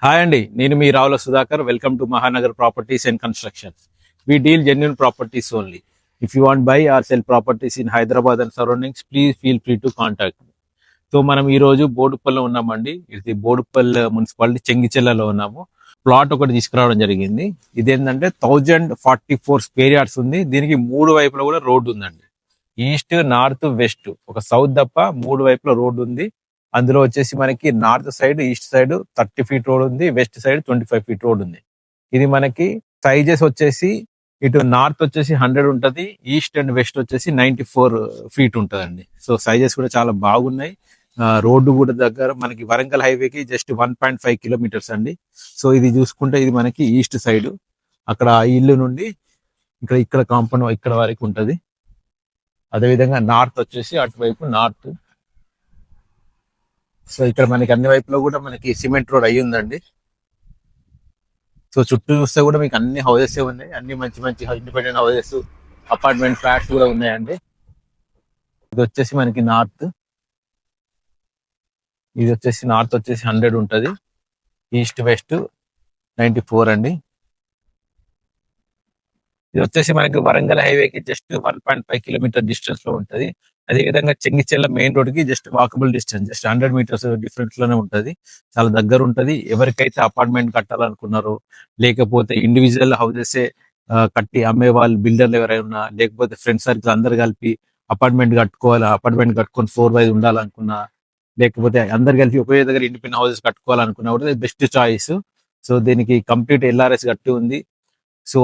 Hi అండి, నేను మీ Ravula Sudhakar. Welcome to Mahanagar properties and constructions. We deal genuine properties only. If you want buy or sell properties in Hyderabad and surroundings, please feel free to contact me. So మనం ఈ రోజు బోడుప్పల్లో ఉన్నామండి. ఇది Boduppal municipality చెంగిచెల్లలో ఉన్నాము. Plot ఒకటి తీసుకురావడం జరిగింది. ఇదేంటంటే 1044 స్క్వేర్ యార్డ్స్ ఉంది. దీనికి మూడు వైపులా కూడా రోడ్డు ఉందండి. ఈస్ట్, నార్త్, వెస్ట్, ఒక సౌత్ తప్ప మూడు వైపులా రోడ్డు ఉంది. అందులో వచ్చేసి మనకి north side, east side 30 feet road ఉంది, వెస్ట్ సైడ్ 25 ఫీట్ రోడ్ ఉంది. ఇది మనకి సైజెస్ వచ్చేసి ఇటు నార్త్ వచ్చేసి 100 ఉంటది, ఈస్ట్ అండ్ వెస్ట్ వచ్చేసి 94 ఫీట్ ఉంటదండి. సో సైజెస్ కూడా చాలా బాగున్నాయి. రోడ్డు కూడా దగ్గర మనకి వరంగల్ హైవేకి జస్ట్ 1.5 కిలోమీటర్స్ అండి. సో ఇది చూసుకుంటే ఇది మనకి ఈస్ట్ సైడ్, అక్కడ ఇల్లు నుండి ఇక్కడ కాంపౌండ్ ఇక్కడ వరకు ఉంటది. అదేవిధంగా నార్త్ వచ్చేసి అటువైపు నార్త్. సో ఇక్కడ మనకి అన్ని వైపులో కూడా మనకి సిమెంట్ రోడ్ అయ్యి ఉందండి. సో చుట్టూ చూస్తే కూడా మీకు అన్ని హౌసెస్ ఉన్నాయి, అన్ని మంచి మంచి ఇండిపెండెంట్ హౌసెస్, అపార్ట్మెంట్ ఫ్లాట్స్ కూడా ఉన్నాయండి. ఇది వచ్చేసి మనకి నార్త్, ఇది వచ్చేసి నార్త్ వచ్చేసి 100 ఉంటది, ఈస్ట్ వెస్ట్ 94 అండి. ఇది వచ్చేసి మనకి వరంగల్ హైవేకి జస్ట్ 1.5 కిలోమీటర్ డిస్టెన్స్ లో ఉంటది. అదేవిధంగా చెంగిచెల్ల మెయిన్ రోడ్ కి just walkable distance, just 100 metres difference లోనే ఉంటది. చాలా దగ్గర ఉంటది. ఎవరికైతే అపార్ట్మెంట్ కట్టాలనుకున్నారో, లేకపోతే ఇండివిజువల్ హౌసెస్ కట్టి అమ్మే వాళ్ళు, బిల్డర్లు ఎవరైనా, లేకపోతే ఫ్రెండ్స్ సర్కిల్ అందరు కలిపి అపార్ట్మెంట్ కట్టుకోవాలి, అపార్ట్మెంట్ కట్టుకొని 4 ఉండాలనుకున్నా, లేకపోతే అందరు కలిపి ఒకే దగ్గర ఇండిపెండెంట్ హౌసెస్ కట్టుకోవాలనుకున్నా కూడా బెస్ట్ చాయిస్. సో దీనికి కంప్లీట్ ఎల్ఆర్ఎస్ కట్టి ఉంది. సో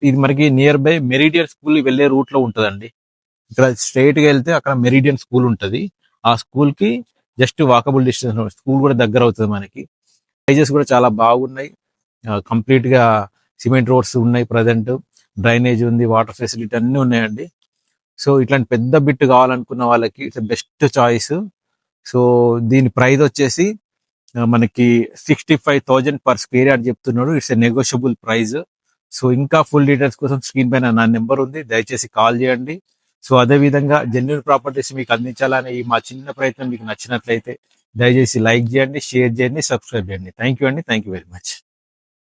ఇది మనకి నియర్ బై మెరిడియన్ స్కూల్ వెళ్లే రూట్ లో ఉంటదండి. ఇక్కడ స్ట్రైట్ గా వెళ్తే అక్కడ మెరిడియన్ స్కూల్ ఉంటది. ఆ స్కూల్ కి జస్ట్ వాకబుల్ డిస్టెన్స్, స్కూల్ కూడా దగ్గర అవుతుంది మనకి. సైజెస్ కూడా చాలా బాగున్నాయి. కంప్లీట్ గా సిమెంట్ రోడ్స్ ఉన్నాయి, ప్రజెంట్ డ్రైనేజ్ ఉంది, వాటర్ ఫెసిలిటీ అన్ని ఉన్నాయండి. సో ఇట్లాంటి పెద్ద బిట్ కావాలనుకున్న వాళ్ళకి ఇట్స్ బెస్ట్ చాయిస్. సో దీని ప్రైస్ వచ్చేసి మనకి 65,000 పర్ స్క్వేర్ యార్డ్ చెప్తున్నాడు. It's a negotiable price. So ఇంకా ఫుల్ డీటెయిల్స్ కోసం స్క్రీన్ పైన నా నెంబర్ ఉంది, దయచేసి కాల్ చేయండి. సో అదే విధంగా జెన్యూన్ ప్రాపర్టీస్ మీకు అందించాలనే ఈ మా చిన్న ప్రయత్నం మీకు నచ్చినట్లయితే దయచేసి లైక్ చేయండి, షేర్ చేయండి, సబ్స్క్రైబ్ చేయండి. థ్యాంక్ యూ అండి, థ్యాంక్ యూ వెరీ మచ్.